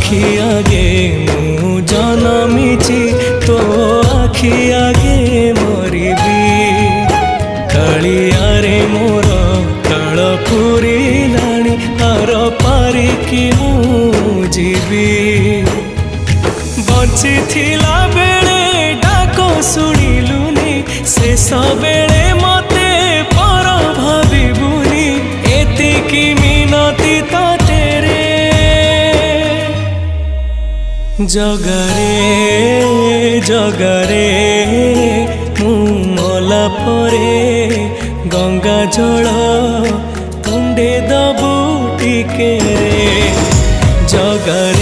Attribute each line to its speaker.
Speaker 1: आखि आगे मु जनमिची तो आखि आगे मरबी कालियारे मोर काल पुरिलाणी आर पारिकी मु जीवी बंची थिला बेले डाक शुणिलुनी शेष बेले मते पर भाविबुनी एतिकी मिनती तो तेरे जगारे जगारे मु मला परे गंगा जल तुंडे दबु टिके जगारे